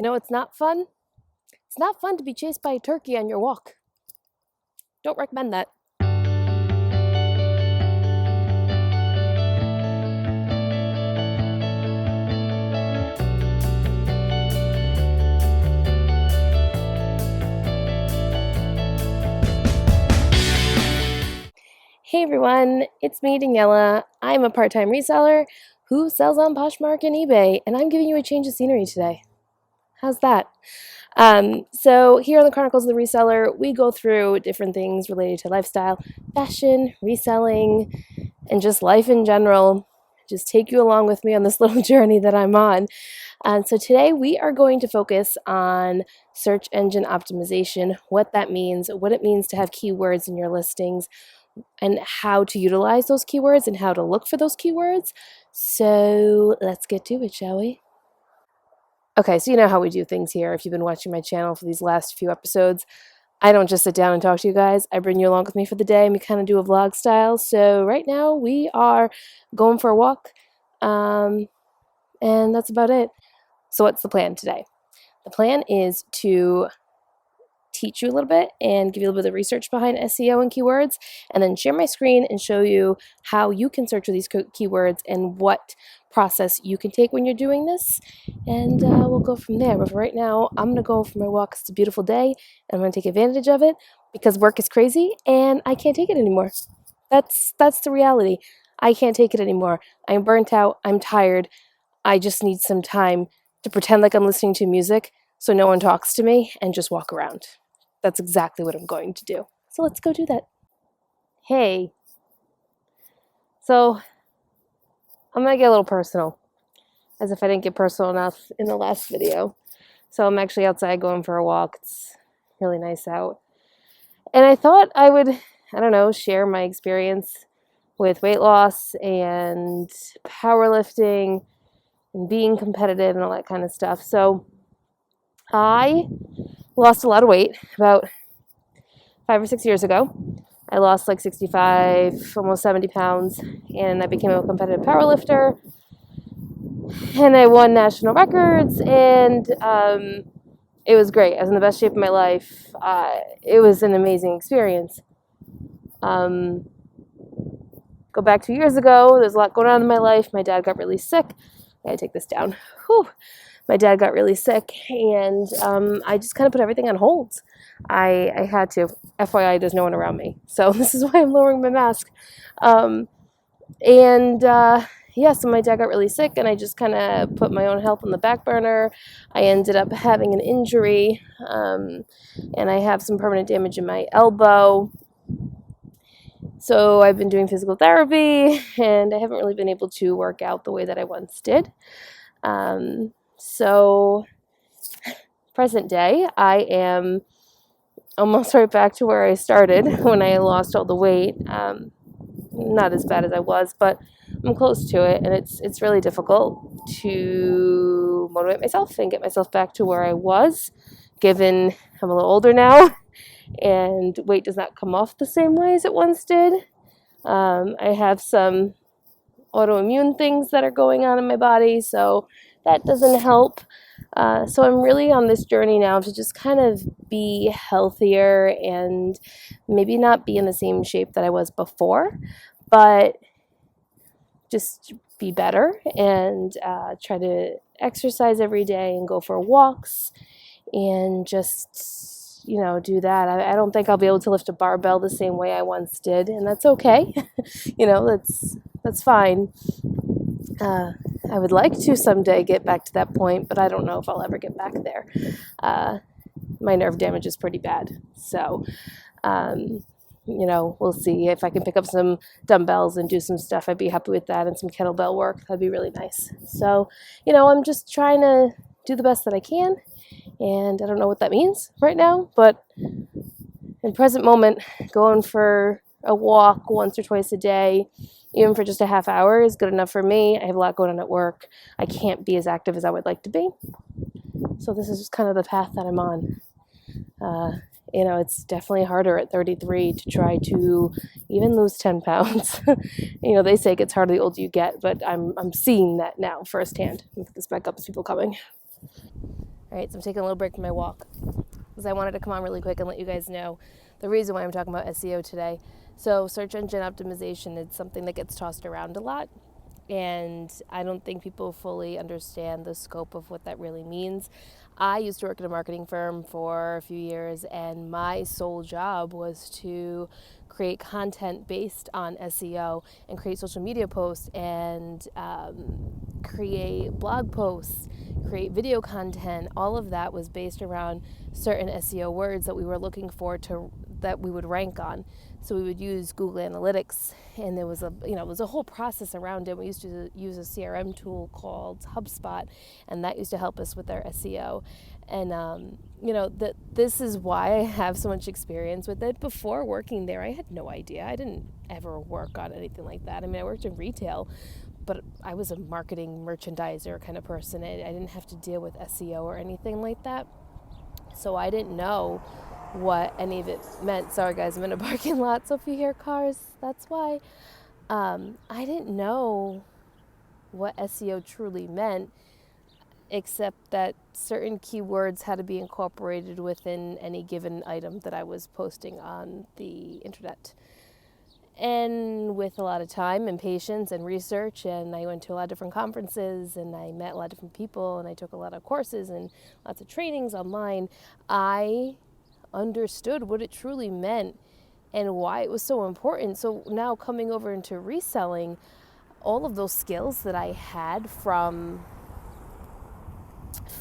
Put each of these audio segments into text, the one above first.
You know, it's not fun. It's not fun to be chased by a turkey on your walk. Don't recommend that. Hey everyone, it's me, Daniela. I'm a part-time reseller who sells on Poshmark and eBay, and I'm giving you a change of scenery today. How's that? So here on the Chronicles of the Reseller, we go through different things related to lifestyle, fashion, reselling, and just life in general. Just take you along with me on this little journey that I'm on. And so today we are going to focus on search engine optimization, what that means, what it means to have keywords in your listings, and how to utilize those keywords and how to look for those keywords. So let's get to it, shall we? Okay, so you know how we do things here. If you've been watching my channel for these last few episodes, I don't just sit down and talk to you guys. I bring you along with me for the day, and we kind of do a vlog style. So right now we are going for a walk, and that's about it. So what's the plan today? The plan is to teach you a little bit and give you a little bit of research behind SEO and keywords, and then share my screen and show you how you can search for these keywords and what process you can take when you're doing this, and we'll go from there. But for right now, I'm gonna go for my walk. It's a beautiful day, and I'm gonna take advantage of it because work is crazy and I can't take it anymore. That's the reality. I can't take it anymore. I'm burnt out. I'm tired. I just need some time to pretend like I'm listening to music so no one talks to me and just walk around. That's exactly what I'm going to do. So let's go do that. Hey. So I'm going to get a little personal, as if I didn't get personal enough in the last video. So I'm actually outside going for a walk. It's really nice out. And I thought I would, share my experience with weight loss and powerlifting and being competitive and all that kind of stuff. So I lost a lot of weight about 5 or 6 years ago. I lost like 65, almost 70 pounds, and I became a competitive powerlifter, and I won national records, and it was great. I was in the best shape of my life. It was an amazing experience. Go back 2 years ago, there's a lot going on in my life. My dad got really sick. I gotta take this down. Whew. My dad got really sick, and I just kind of put everything on hold. I had to. FYI, there's no one around me, so this is why I'm lowering my mask. So my dad got really sick, and I just kind of put my own health on the back burner. I ended up having an injury, and I have some permanent damage in my elbow. So I've been doing physical therapy, and I haven't really been able to work out the way that I once did. So present day, I am almost right back to where I started when I lost all the weight. Not as bad as I was, but I'm close to it, and it's really difficult to motivate myself and get myself back to where I was, given I'm a little older now, and weight does not come off the same way as it once did. I have some autoimmune things that are going on in my body, so that doesn't help. So I'm really on this journey now to just kind of be healthier and maybe not be in the same shape that I was before, but just be better and try to exercise every day and go for walks and just, do that. I don't think I'll be able to lift a barbell the same way I once did, and that's okay. That's fine. I would like to someday get back to that point, but I don't know if I'll ever get back there. My nerve damage is pretty bad. So, we'll see. If I can pick up some dumbbells and do some stuff, I'd be happy with that, and some kettlebell work. That'd be really nice. So, I'm just trying to do the best that I can, and I don't know what that means right now, but in present moment, going for a walk once or twice a day, even for just a half hour, is good enough for me. I have a lot going on at work. I can't be as active as I would like to be. So this is just kind of the path that I'm on. It's definitely harder at 33 to try to even lose 10 pounds. They say it gets harder the older you get, but I'm seeing that now firsthand. Let me put this back up as people coming. All right, so I'm taking a little break from my walk because I wanted to come on really quick and let you guys know the reason why I'm talking about SEO today. So search engine optimization is something that gets tossed around a lot, and I don't think people fully understand the scope of what that really means. I used to work at a marketing firm for a few years, and my sole job was to create content based on SEO and create social media posts and create blog posts, create video content. All of that was based around certain SEO words that we were looking for that we would rank on. So we would use Google Analytics, and there was it was a whole process around it. We used to use a CRM tool called HubSpot, and that used to help us with our SEO. And this is why I have so much experience with it. Before working there, I had no idea. I didn't ever work on anything like that. I mean, I worked in retail, but I was a marketing merchandiser kind of person. I didn't have to deal with SEO or anything like that. So I didn't know what any of it meant. Sorry guys, I'm in a parking lot, so if you hear cars, that's why. I didn't know what SEO truly meant, except that certain keywords had to be incorporated within any given item that I was posting on the internet. And with a lot of time and patience and research, and I went to a lot of different conferences, and I met a lot of different people, and I took a lot of courses and lots of trainings online, I understood what it truly meant and why it was so important. So now coming over into reselling, all of those skills that I had from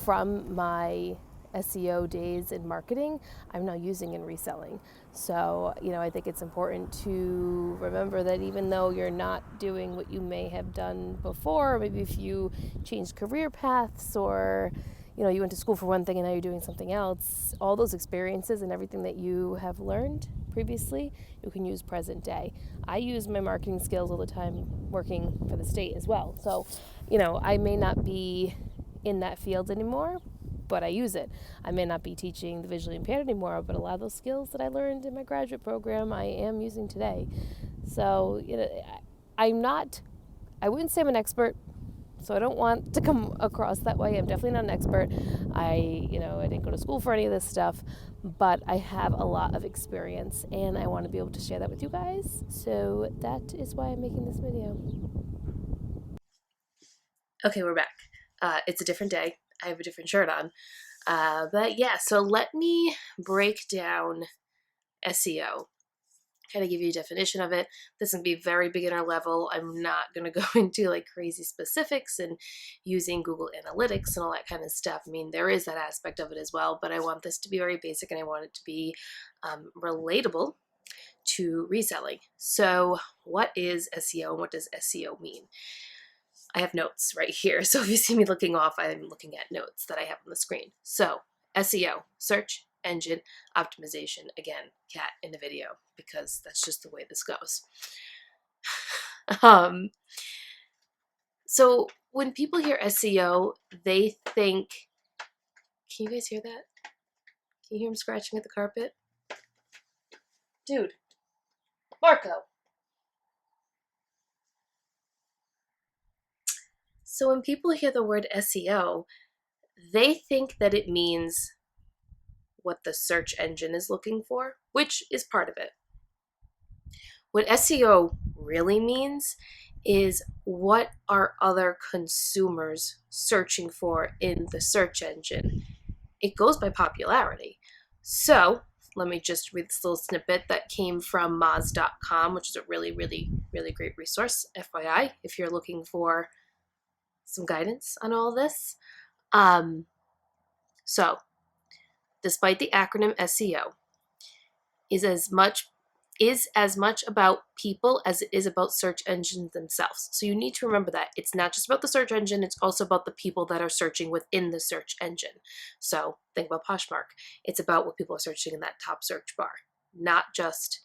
my SEO days in marketing, I'm now using in reselling. So, I think it's important to remember that even though you're not doing what you may have done before, maybe if you changed career paths or you went to school for one thing and now you're doing something else, all those experiences and everything that you have learned previously, you can use present day. I use my marketing skills all the time working for the state as well. So, I may not be in that field anymore, but I use it. I may not be teaching the visually impaired anymore, but a lot of those skills that I learned in my graduate program, I am using today. So, I wouldn't say I'm an expert, so I don't want to come across that way. I'm definitely not an expert. I didn't go to school for any of this stuff, but I have a lot of experience, and I want to be able to share that with you guys. So that is why I'm making this video. Okay, we're back. It's a different day. I have a different shirt on. But yeah, so let me break down SEO. Kind of give you a definition of it. This can be very beginner level. I'm not going to go into like crazy specifics and using Google Analytics and all that kind of stuff. I mean, there is that aspect of it as well, but I want this to be very basic and I want it to be relatable to reselling. So what is SEO and what does SEO mean? I have notes right here. So if you see me looking off, I'm looking at notes that I have on the screen. So SEO, search engine optimization. Again, cat in the video because that's just the way this goes. So when people hear SEO, they think, can you guys hear that? Can you hear him scratching at the carpet? Dude, Marco. So when people hear the word SEO, they think that it means what the search engine is looking for, which is part of it. What SEO really means is what are other consumers searching for in the search engine. It goes by popularity. So let me just read this little snippet that came from Moz.com, which is a really, really, really great resource, FYI, if you're looking for some guidance on all this. So despite the acronym SEO, is as much about people as it is about search engines themselves. So you need to remember that. It's not just about the search engine, it's also about the people that are searching within the search engine. So think about Poshmark. It's about what people are searching in that top search bar, not just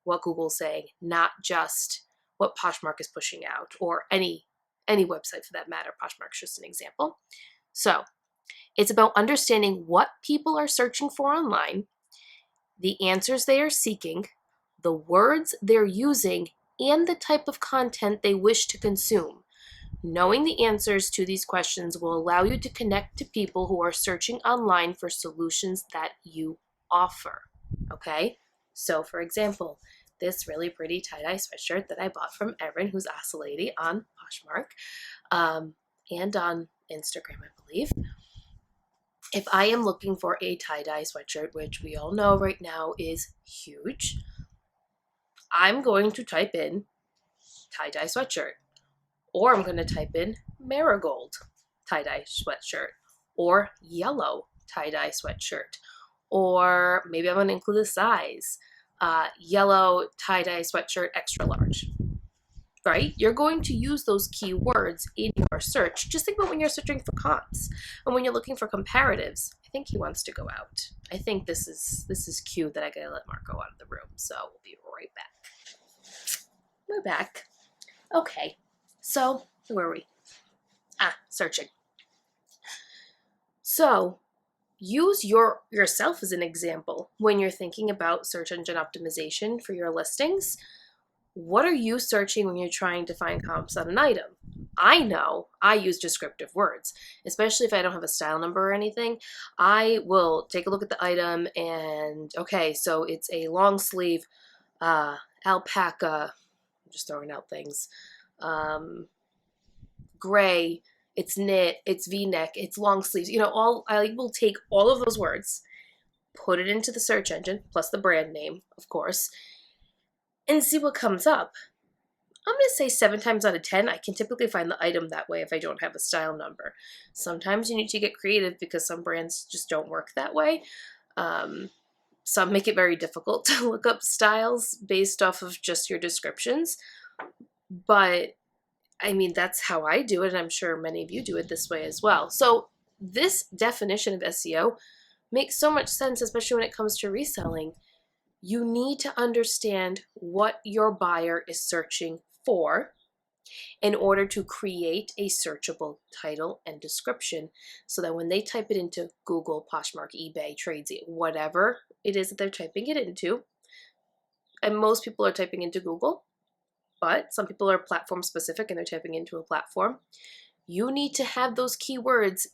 what Google's saying, not just what Poshmark is pushing out, or any website for that matter. Poshmark's just an example. So it's about understanding what people are searching for online, the answers they are seeking, the words they're using, and the type of content they wish to consume. Knowing the answers to these questions will allow you to connect to people who are searching online for solutions that you offer. Okay? So, for example, this really pretty tie-dye sweatshirt that I bought from Erin, who's Ask a Lady on Poshmark, and on Instagram, I believe. If I am looking for a tie-dye sweatshirt, which we all know right now is huge, I'm going to type in tie-dye sweatshirt, or I'm going to type in marigold tie-dye sweatshirt, or yellow tie-dye sweatshirt, or maybe I'm going to include a size, yellow tie-dye sweatshirt extra large, right? You're going to use those keywords in your search. Just think about when you're searching for comps and when you're looking for comparatives. I think he wants to go out. I think this is cue that I gotta let Marco out of the room, so we'll be right back. We're back. Okay, so where were we? Searching. So use yourself as an example when you're thinking about search engine optimization for your listings. What are you searching when you're trying to find comps on an item? I know I use descriptive words, especially if I don't have a style number or anything. I will take a look at the item and, okay, so it's a long sleeve alpaca, I'm just throwing out things, gray, it's knit, it's v-neck, it's long sleeves, I will take all of those words, put it into the search engine, plus the brand name, of course, and see what comes up. I'm going to say 7 times out of 10, I can typically find the item that way if I don't have a style number. Sometimes you need to get creative because some brands just don't work that way. Some make it very difficult to look up styles based off of just your descriptions. But, I mean, that's how I do it, and I'm sure many of you do it this way as well. So this definition of SEO makes so much sense, especially when it comes to reselling. You need to understand what your buyer is searching for in order to create a searchable title and description so that when they type it into Google, Poshmark, eBay, Tradesy, whatever it is that they're typing it into, and most people are typing into Google, but some people are platform specific and they're typing into a platform, you need to have those keywords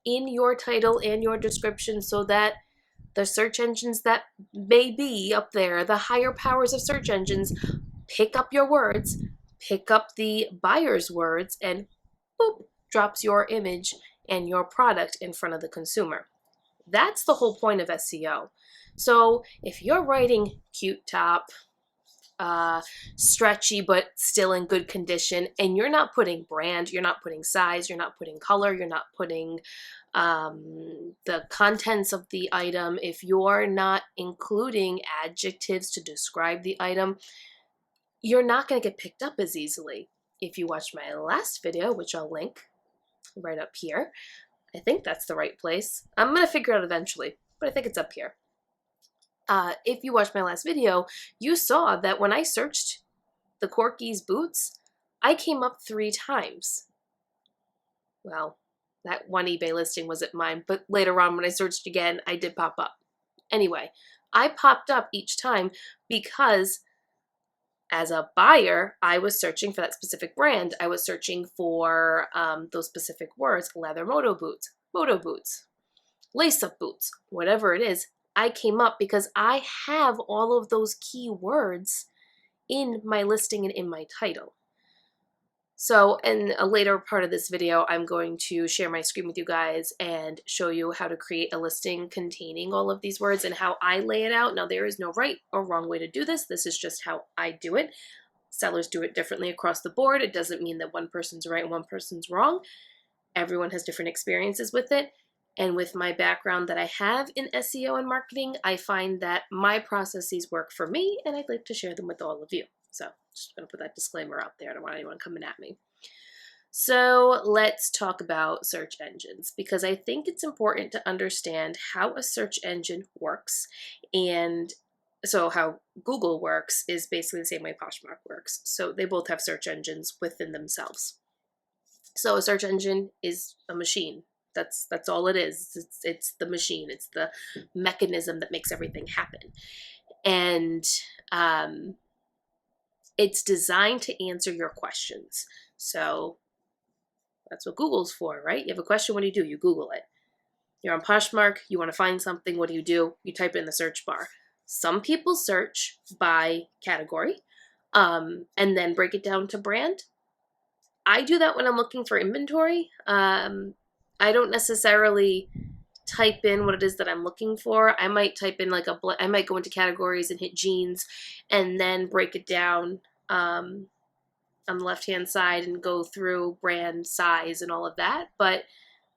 in your title and your description so that the search engines that may be up there, the higher powers of search engines, pick up your words, pick up the buyer's words, and boop, drops your image and your product in front of the consumer. That's the whole point of SEO. So if you're writing cute top, stretchy but still in good condition, and you're not putting brand, you're not putting size, you're not putting color, you're not putting the contents of the item, if you're not including adjectives to describe the item, you're not going to get picked up as easily. If you watched my last video, which I'll link right up here, I think that's the right place. I'm going to figure it out eventually, but I think it's up here. If you watched my last video, you saw that when I searched the Corky's boots, I came up 3 times. Well, that one eBay listing wasn't mine, but later on when I searched again, I did pop up. Anyway, I popped up each time because as a buyer, I was searching for that specific brand. I was searching for those specific words, leather moto boots, lace-up boots, whatever it is. I came up because I have all of those keywords in my listing and in my title. So in a later part of this video, I'm going to share my screen with you guys and show you how to create a listing containing all of these words and how I lay it out. Now, there is no right or wrong way to do this. This is just how I do it. Sellers do it differently across the board. It doesn't mean that one person's right and one person's wrong. Everyone has different experiences with it. And with my background that I have in SEO and marketing, I find that my processes work for me, and I'd like to share them with all of you. So just going to put that disclaimer out there. I don't want anyone coming at me. So let's talk about search engines, because I think it's important to understand how a search engine works. And so how Google works is basically the same way Poshmark works. So they both have search engines within themselves. So a search engine is a machine. That's all it is. It's the machine. It's the mechanism that makes everything happen. And it's designed to answer your questions. So That's what Google's for, right? You have a question, what do? You Google it. You're on Poshmark, you want to find something, what do? You type it in the search bar. Some people search by category and then break it down to brand. I do that when I'm looking for inventory. I don't necessarily type in what it is that I'm looking for. I might type in I might go into categories and hit jeans and then break it down on the left-hand side and go through brand, size, and all of that. But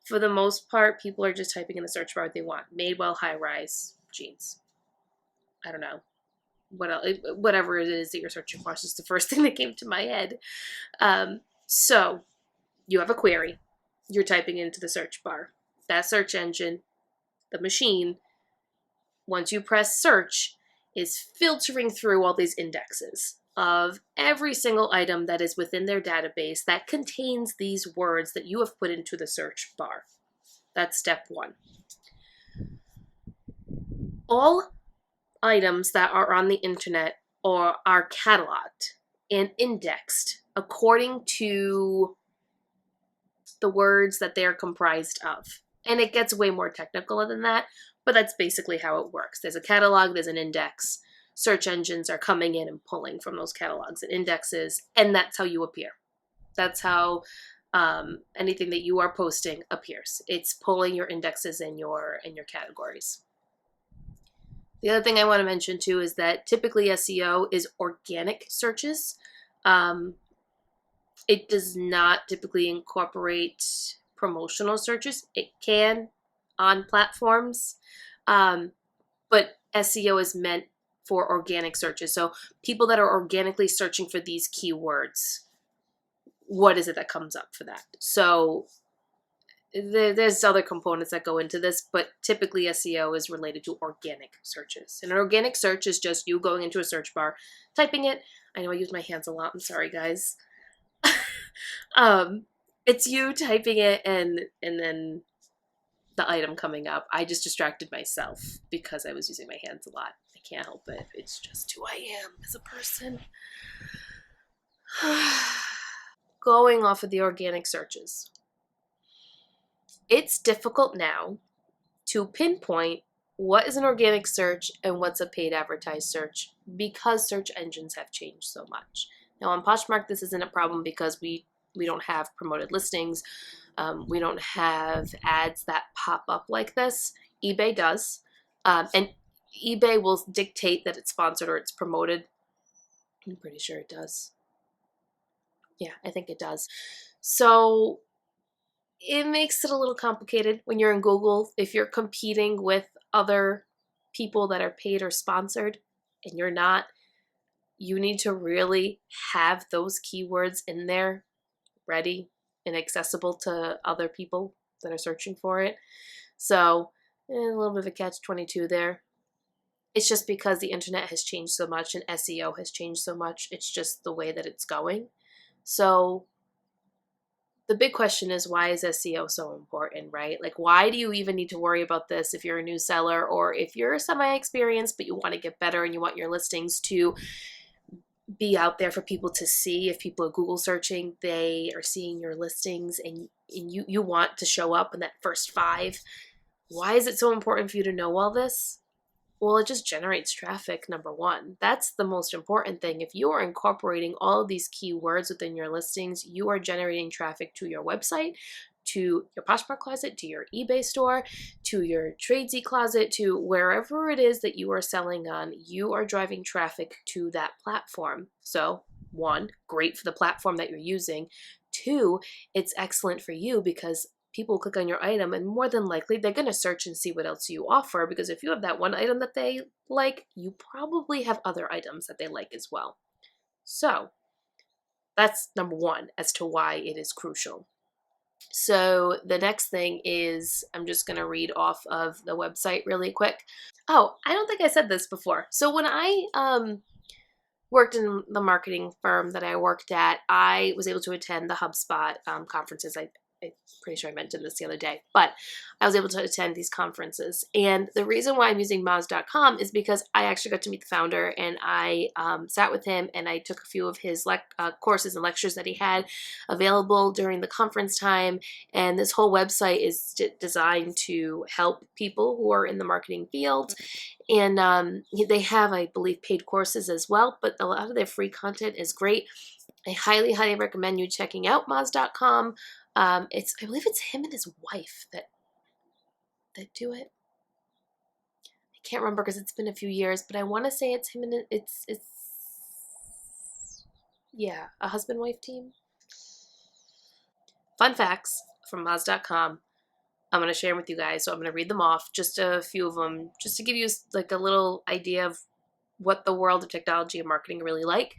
for the most part, people are just typing in the search bar what they want. Madewell high-rise jeans. I don't know. Whatever it is that you're searching for. It's just the first thing that came to my head. So you have a query. You're typing into the search bar. That search engine, the machine, once you press search, is filtering through all these indexes of every single item that is within their database that contains these words that you have put into the search bar. That's step one. All items that are on the internet or are cataloged and indexed according to the words that they are comprised of. And it gets way more technical than that, but that's basically how it works. There's a catalog, there's an index. Search engines are coming in and pulling from those catalogs and indexes, and that's how you appear. That's how anything that you are posting appears. It's pulling your indexes in your categories. The other thing I want to mention too is that typically SEO is organic searches. It does not typically incorporate promotional searches. It can on platforms, but SEO is meant for organic searches. So people that are organically searching for these keywords, what is it that comes up for that? So there's other components that go into this, but typically SEO is related to organic searches. And an organic search is just you going into a search bar, typing it. I know I use my hands a lot. I'm sorry, guys. It's you typing it and then the item coming up. I just distracted myself because I was using my hands a lot. I can't help it. It's just who I am as a person. Going off of the organic searches. It's difficult now to pinpoint what is an organic search and what's a paid advertised search because search engines have changed so much. Now on Poshmark, this isn't a problem because we don't have promoted listings. We don't have ads that pop up like this. eBay does. And eBay will dictate that it's sponsored or it's promoted. I'm pretty sure it does. Yeah, I think it does. So it makes it a little complicated when you're in Google. If you're competing with other people that are paid or sponsored and you're not, you need to really have those keywords in there ready and accessible to other people that are searching for it. So a little bit of a catch-22 there. It's just because the internet has changed so much and SEO has changed so much. It's just the way that it's going. So the big question is, why is SEO so important, right? Like, why do you even need to worry about this if you're a new seller or if you're semi-experienced but you want to get better and you want your listings to be out there for people to see? If people are Google searching, they are seeing your listings and you want to show up in that first 5. Why is it so important for you to know all this? Well, it just generates traffic, number one. That's the most important thing. If you are incorporating all of these keywords within your listings, you are generating traffic to your website, to your Poshmark closet, to your eBay store, to your Tradesy closet, to wherever it is that you are selling on. You are driving traffic to that platform. So 1, great for the platform that you're using. 2, it's excellent for you because people click on your item and more than likely they're going to search and see what else you offer, because if you have that one item that they like, you probably have other items that they like as well. So that's number 1 as to why it is crucial. So the next thing is, I'm just going to read off of the website really quick. Oh, I don't think I said this before. So when I worked in the marketing firm that I worked at, I was able to attend the HubSpot conferences. I I'm pretty sure I mentioned this the other day, but I was able to attend these conferences. And the reason why I'm using Moz.com is because I actually got to meet the founder, and I sat with him, and I took a few of his courses and lectures that he had available during the conference time. And this whole website is designed to help people who are in the marketing field. And they have, I believe, paid courses as well, but a lot of their free content is great. I highly, highly recommend you checking out Moz.com. I believe it's him and his wife that do it. I can't remember because it's been a few years, but I want to say it's him and it's yeah, a husband-wife team. Fun facts from Moz.com. I'm going to share them with you guys, so I'm going to read them off, just a few of them, just to give you like a little idea of what the world of technology and marketing are really like,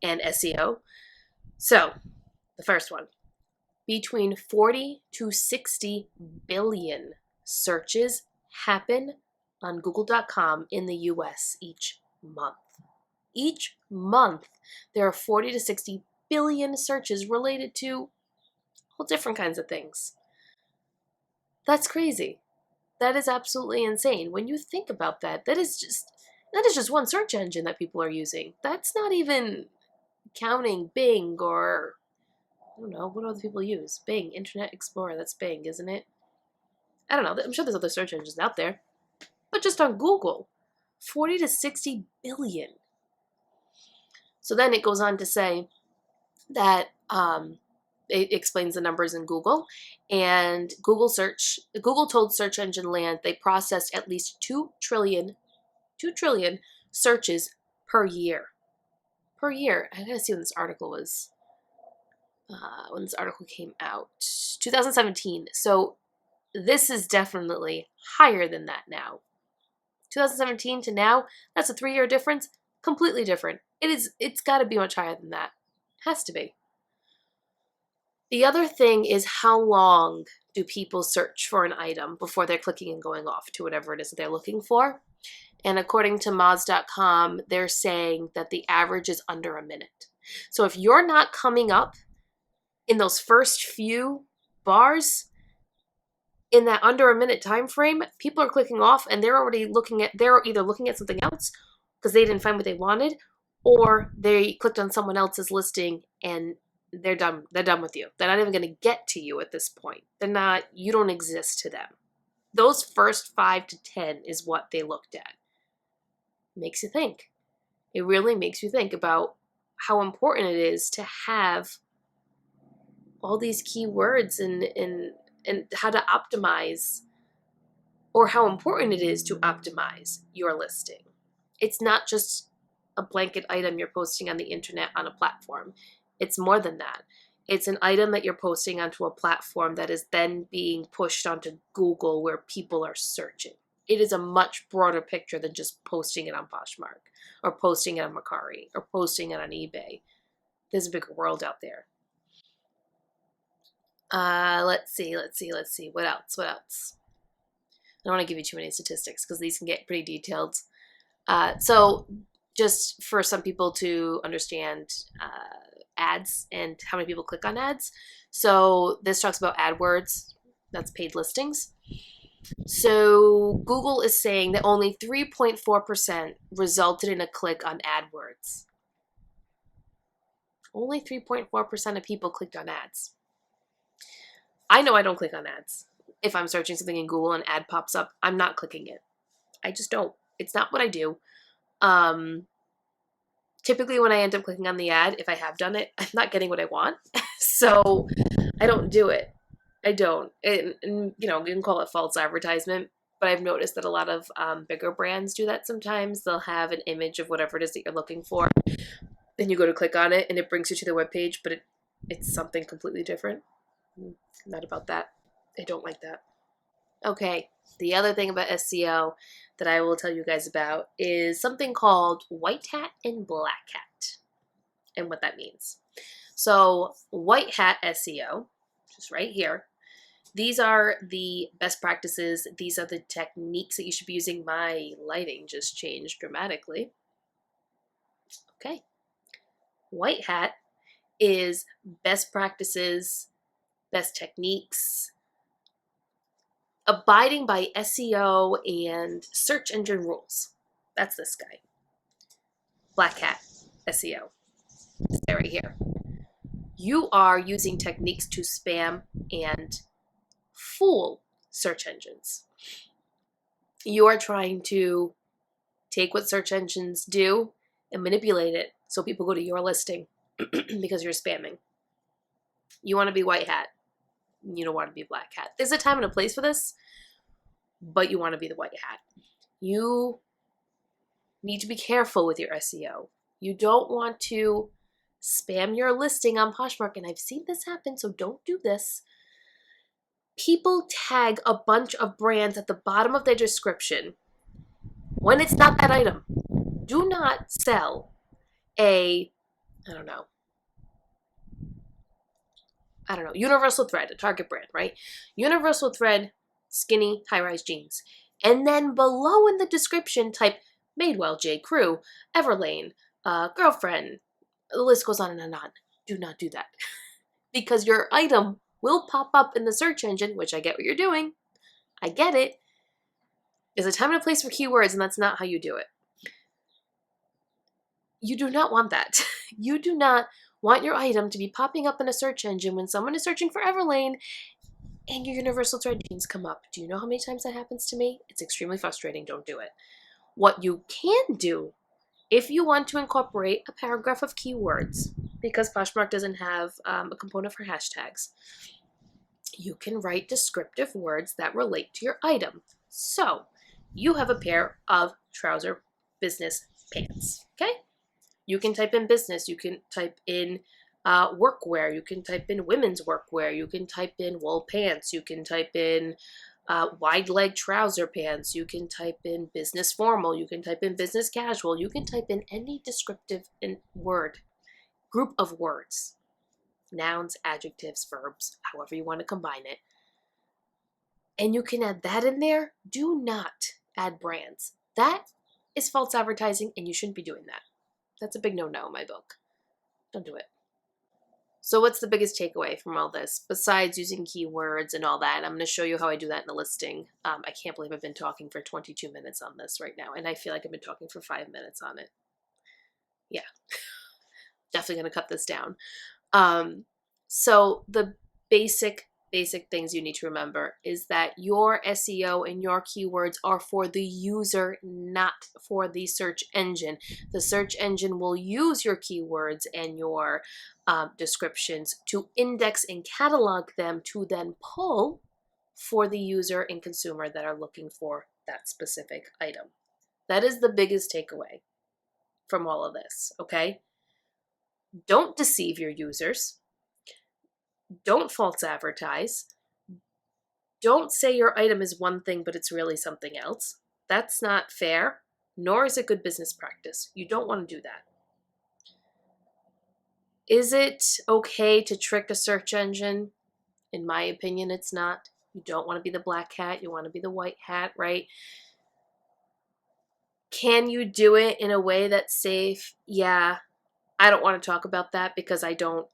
and SEO. So, the first one. Between 40 to 60 billion searches happen on Google.com in the US each month. Each month, there are 40 to 60 billion searches related to all different kinds of things. That's crazy. That is absolutely insane. When you think about that, that is just one search engine that people are using. That's not even counting Bing or, I don't know, what other people use? Bing, Internet Explorer, that's Bing, isn't it? I don't know. I'm sure there's other search engines out there. But just on Google, 40 to 60 billion. So then it goes on to say that it explains the numbers in Google. And Google told Search Engine Land they processed at least 2 trillion searches per year. Per year. I gotta see when this article was. When this article came out, 2017. So this is definitely higher than that now. 2017 to now, that's a 3-year difference. Completely different. It's got to be much higher than that. Has to be. The other thing is, how long do people search for an item before they're clicking and going off to whatever it is that they're looking for? And according to Moz.com, they're saying that the average is under a minute. So if you're not coming up in those first few bars in that under a minute time frame, people are clicking off, and they're either looking at something else because they didn't find what they wanted, or they clicked on someone else's listing and they're done with you. They're not even going to get to you at this point. You don't exist to them. Those first 5 to 10 is what they looked at. Makes you think. It really makes you think about how important it is to have all these keywords and how to optimize, or how important it is to optimize your listing. It's not just a blanket item you're posting on the internet on a platform. It's more than that. It's an item that you're posting onto a platform that is then being pushed onto Google, where people are searching. It is a much broader picture than just posting it on Poshmark or posting it on Mercari or posting it on eBay. There's a bigger world out there. Let's see. What else? I don't want to give you too many statistics because these can get pretty detailed. So just for some people to understand ads and how many people click on ads. So this talks about AdWords, that's paid listings. So Google is saying that only 3.4% resulted in a click on AdWords. Only 3.4% of people clicked on ads. I know I don't click on ads. If I'm searching something in Google and an ad pops up, I'm not clicking it. I just don't. It's not what I do. Typically when I end up clicking on the ad, if I have done it, I'm not getting what I want. So I don't do it. I don't. And, you can call it false advertisement, but I've noticed that a lot of bigger brands do that sometimes. They'll have an image of whatever it is that you're looking for. Then you go to click on it and it brings you to their webpage, but it's something completely different. I'm not about that. I don't like that. Okay, the other thing about SEO that I will tell you guys about is something called white hat and black hat, and what that means. So white hat SEO, just right here, these are the best practices. These are the techniques that you should be using. My lighting just changed dramatically. Okay. White hat is best practices best techniques, abiding by SEO and search engine rules. That's this guy. Black Hat SEO. This guy right here. You are using techniques to spam and fool search engines. You are trying to take what search engines do and manipulate it so people go to your listing because you're spamming. You want to be white hat. You don't want to be black hat. There's a time and a place for this, but you want to be the white hat. You need to be careful with your SEO. You don't want to spam your listing on Poshmark, and I've seen this happen, so don't do this. People tag a bunch of brands at the bottom of their description when it's not that item. Do not sell a, Universal Thread, a Target brand, right? Universal Thread, skinny, high-rise jeans. And then below in the description, type Madewell, J. Crew, Everlane, girlfriend. The list goes on and on. Do not do that. Because your item will pop up in the search engine, which I get what you're doing. I get it. There's a time and a place for keywords, and that's not how you do it. You do not want that. You do not want your item to be popping up in a search engine when someone is searching for Everlane and your Universal Thread jeans come up. Do you know how many times that happens to me? It's extremely frustrating. Don't do it. What you can do, if you want to incorporate a paragraph of keywords, because Poshmark doesn't have a component for hashtags, you can write descriptive words that relate to your item. So, you have a pair of trouser business pants, okay? You can type in business, you can type in workwear, you can type in women's workwear, you can type in wool pants, you can type in wide leg trouser pants, you can type in business formal, you can type in business casual, you can type in any descriptive group of words, nouns, adjectives, verbs, however you want to combine it. And you can add that in there. Do not add brands. That is false advertising, and you shouldn't be doing that. That's a big no-no in my book. Don't do it. So what's the biggest takeaway from all this, besides using keywords and all that? I'm going to show you how I do that in the listing. I can't believe I've been talking for 22 minutes on this right now, and I feel like I've been talking for 5 minutes on it. Yeah, definitely going to cut this down. So the basic things you need to remember is that your SEO and your keywords are for the user, not for the search engine. The search engine will use your keywords and your descriptions to index and catalog them to then pull for the user and consumer that are looking for that specific item. That is the biggest takeaway from all of this, okay? Don't deceive your users. Don't false advertise. Don't say your item is one thing, but it's really something else. That's not fair, nor is it good business practice. You don't want to do that. Is it okay to trick a search engine? In my opinion, it's not. You don't want to be the black hat. You want to be the white hat, right? Can you do it in a way that's safe? Yeah. I don't want to talk about that because I don't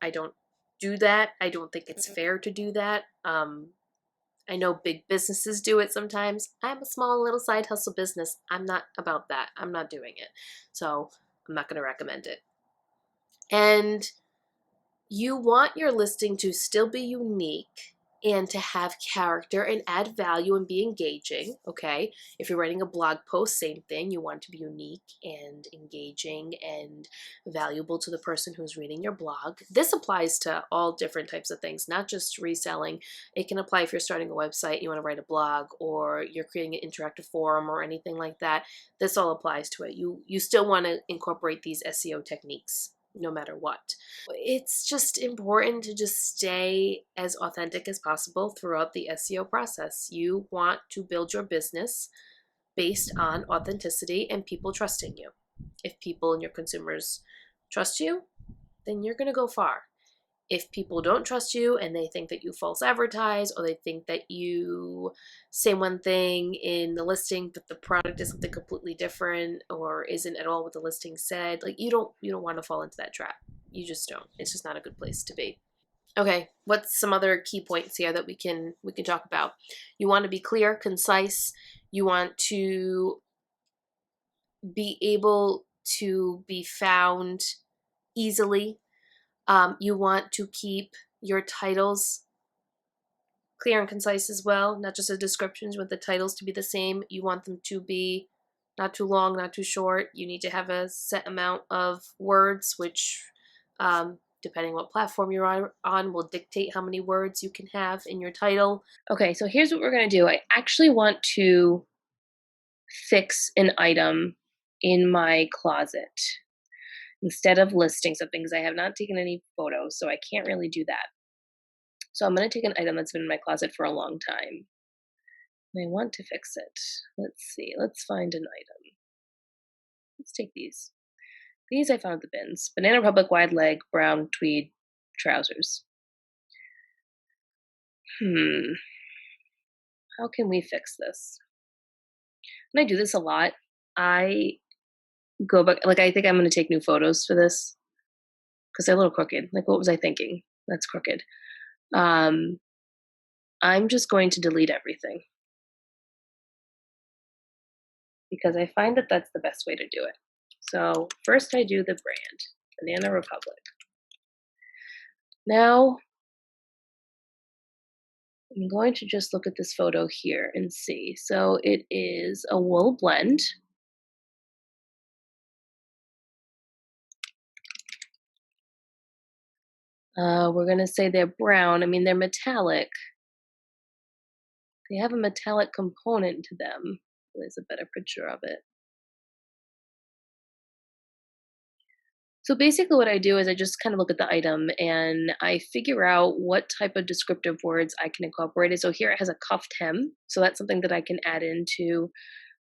do that. I don't think it's fair to do that. I know big businesses do it sometimes. I'm a small little side hustle business. I'm not about that. I'm not doing it. So I'm not going to recommend it. And you want your listing to still be unique and to have character and add value and be engaging, okay? If you're writing a blog post, same thing. You want it to be unique and engaging and valuable to the person who's reading your blog. This applies to all different types of things, not just reselling. It can apply if you're starting a website, you want to write a blog, or you're creating an interactive forum or anything like that. This all applies to it. You still want to incorporate these SEO techniques no matter what. It's just important to just stay as authentic as possible throughout the SEO process. You want to build your business based on authenticity and people trusting you. If people and your consumers trust you, then you're going to go far. If people don't trust you and they think that you false advertise, or they think that you say one thing in the listing but the product is something completely different or isn't at all what the listing said, like you don't want to fall into that trap. You just don't. It's just not a good place to be. Okay, what's some other key points here that we can talk about? You want to be clear, concise. You want to be able to be found easily. You want to keep your titles clear and concise as well, not just the descriptions, but the titles to be the same. You want them to be not too long, not too short. You need to have a set amount of words, which, depending what platform you're on, will dictate how many words you can have in your title. Okay, so here's what we're going to do. I actually want to fix an item in my closet instead of listing something because I have not taken any photos, so I can't really do that. So I'm going to take an item that's been in my closet for a long time. And I want to fix it. Let's see. Let's find an item. Let's take these. These I found at the bins. Banana Republic wide leg brown tweed trousers. How can we fix this? And I do this a lot. I go back, like I think I'm going to take new photos for this because they're a little crooked. Like what was I thinking? That's crooked. I'm just going to delete everything because I find that that's the best way to do it. So first I do the brand, Banana Republic. Now I'm going to just look at this photo here and see. So it is a wool blend. We're going to say they're brown. I mean, they're metallic. They have a metallic component to them. There's a better picture of it. So basically what I do is I just kind of look at the item and I figure out what type of descriptive words I can incorporate. So here it has a cuffed hem. So that's something that I can add into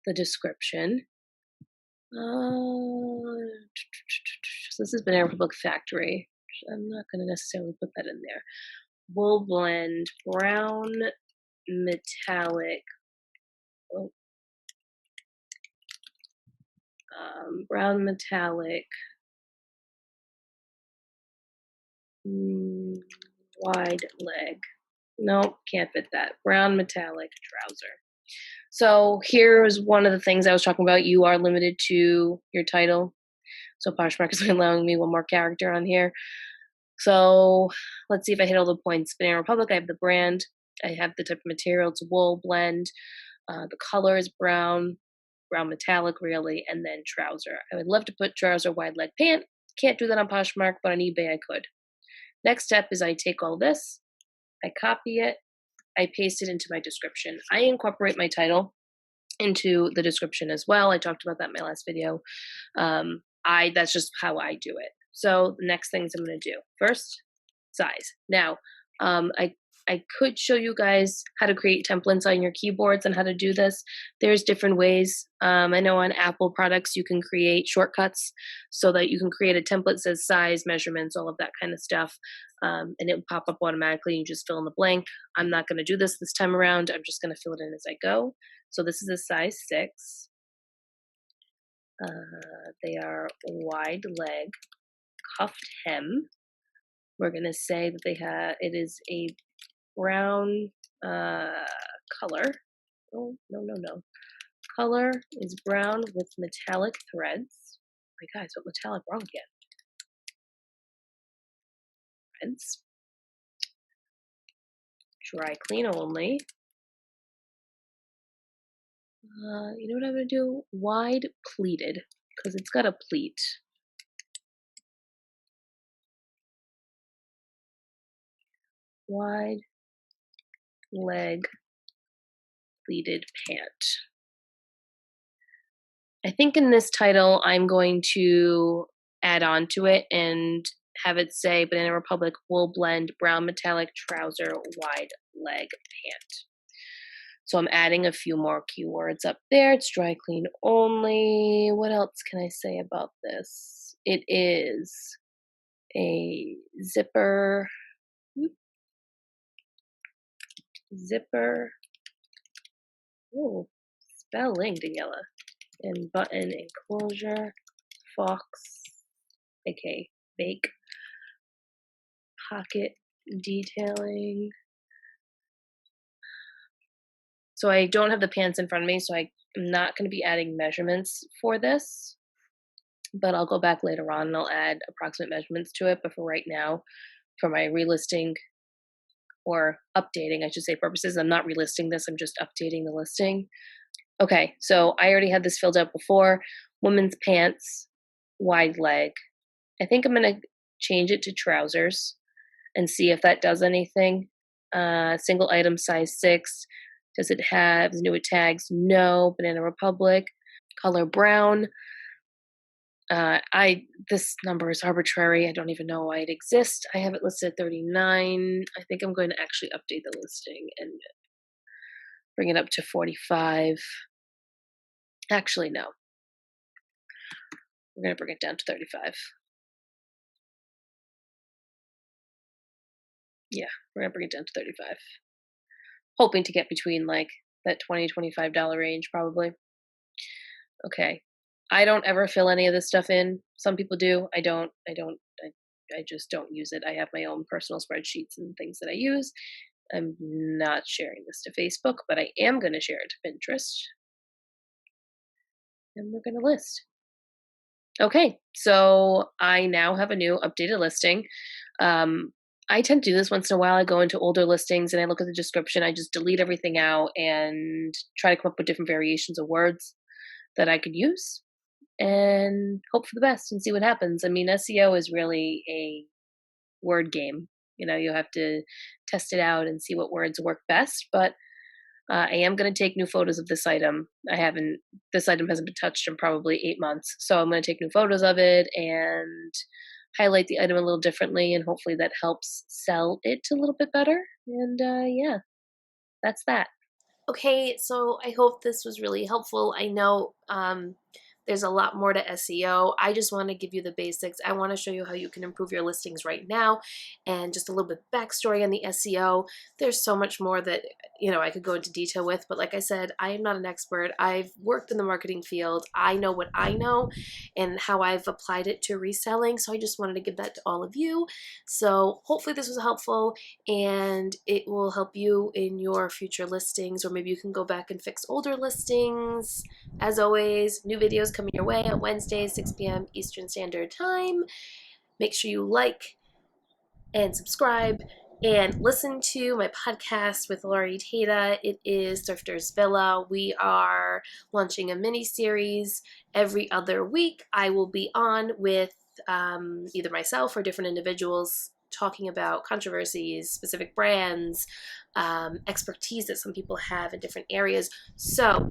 the description. So this is Banana Republic Factory. I'm not going to necessarily put that in there. Wool blend, brown, metallic. Brown metallic. Wide leg. Nope, can't fit that. Brown metallic trouser. So here's one of the things I was talking about. You are limited to your title. So Poshmark is allowing me one more character on here. So let's see if I hit all the points. Banana Republic, I have the brand. I have the type of material. It's wool blend. The color is brown metallic really, and then trouser. I would love to put trouser wide leg pant. Can't do that on Poshmark, but on eBay I could. Next step is I take all this, I copy it, I paste it into my description. I incorporate my title into the description as well. I talked about that in my last video. That's just how I do it. So the next things I'm going to do. First, size. Now, I could show you guys how to create templates on your keyboards and how to do this. There's different ways. I know on Apple products you can create shortcuts so that you can create a template that says size, measurements, all of that kind of stuff, and it will pop up automatically. You just fill in the blank. I'm not going to do this time around. I'm just going to fill it in as I go. So this is a size 6. They are wide leg, cuffed hem. We're going to say that it is a brown color. Oh, no. Color is brown with metallic threads. Oh my guys, what metallic wrong again? Threads. Dry clean only. You know what I'm going to do? Wide pleated, because it's got a pleat. Wide leg pleated pant. I think in this title, I'm going to add on to it and have it say Banana Republic wool blend brown metallic trouser wide leg pant. So I'm adding a few more keywords up there. It's dry clean only. What else can I say about this? It is a zipper. Oh, spelling, Daniela. And button enclosure, fox, aka bake, pocket detailing. So I don't have the pants in front of me, so I'm not going to be adding measurements for this, but I'll go back later on and I'll add approximate measurements to it. But for right now, for my relisting or updating, I should say, purposes, I'm not relisting this, I'm just updating the listing. Okay, so I already had this filled out before. Women's pants, wide leg. I think I'm going to change it to trousers and see if that does anything. Single item, size 6. Does it have new tags? No. Banana Republic. Color brown. This number is arbitrary. I don't even know why it exists. I have it listed at 39. I think I'm going to actually update the listing and bring it up to 45. Actually, no. We're going to bring it down to 35. Yeah, we're going to bring it down to 35. Hoping to get between like that $20, $25 range probably. Okay. I don't ever fill any of this stuff in. Some people do. I don't. I just don't use it. I have my own personal spreadsheets and things that I use. I'm not sharing this to Facebook, but I am going to share it to Pinterest. And we're going to list. Okay, so I now have a new updated listing. I tend to do this once in a while. I go into older listings and I look at the description. I just delete everything out and try to come up with different variations of words that I could use and hope for the best and see what happens. I mean, SEO is really a word game. You know, you have to test it out and see what words work best. But I am going to take new photos of this item. This item hasn't been touched in probably 8 months. So I'm going to take new photos of it and highlight the item a little differently. And hopefully that helps sell it a little bit better. And yeah, that's that. Okay, so I hope this was really helpful. I know there's a lot more to SEO. I just want to give you the basics. I want to show you how you can improve your listings right now and just a little bit backstory on the SEO. There's so much more that, you know, I could go into detail with, but like I said, I am not an expert. I've worked in the marketing field. I know what I know and how I've applied it to reselling. So I just wanted to give that to all of you. So hopefully this was helpful and it will help you in your future listings, or maybe you can go back and fix older listings. As always, new videos coming your way on Wednesdays, 6 p.m. Eastern Standard Time. Make sure you like and subscribe and listen to my podcast with Laurie Tata. It is Thrifter's Villa. We are launching a mini series every other week. I will be on with either myself or different individuals talking about controversies, specific brands, expertise that some people have in different areas. So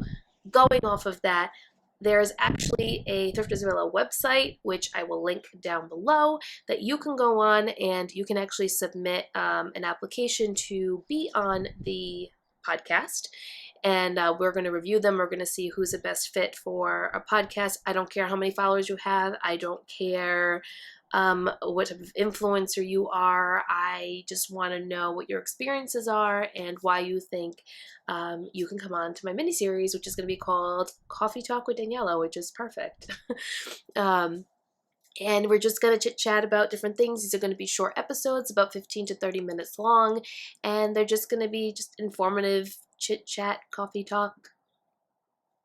going off of that, there's actually a Thrifters Villa website, which I will link down below, that you can go on and you can actually submit an application to be on the podcast. And we're going to review them. We're going to see who's the best fit for a podcast. I don't care how many followers you have. I don't care what type of influencer you are. I just want to know what your experiences are and why you think you can come on to my mini series, which is going to be called Coffee Talk with Daniela, which is perfect. And we're just going to chit chat about different things. These are going to be short episodes, about 15 to 30 minutes long, and they're just going to be just informative chit chat, coffee talk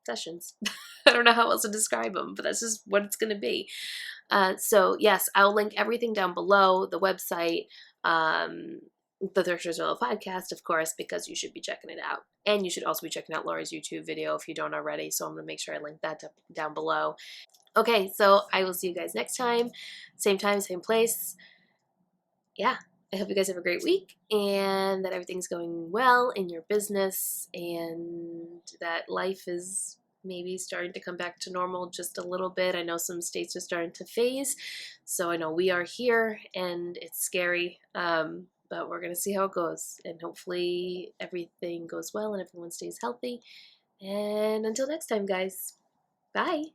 sessions. I don't know how else to describe them, but that's just what it's going to be. So yes, I'll link everything down below, the website, the Thrifter's Villa podcast, of course, because you should be checking it out. And you should also be checking out Laurie's YouTube video if you don't already. So I'm going to make sure I link that down below. Okay, so I will see you guys next time. Same time, same place. Yeah, I hope you guys have a great week and that everything's going well in your business and that life is maybe starting to come back to normal just a little bit. I know some states are starting to phase, so I know we are here and it's scary, but we're going to see how it goes, and hopefully everything goes well and everyone stays healthy. And until next time, guys, bye.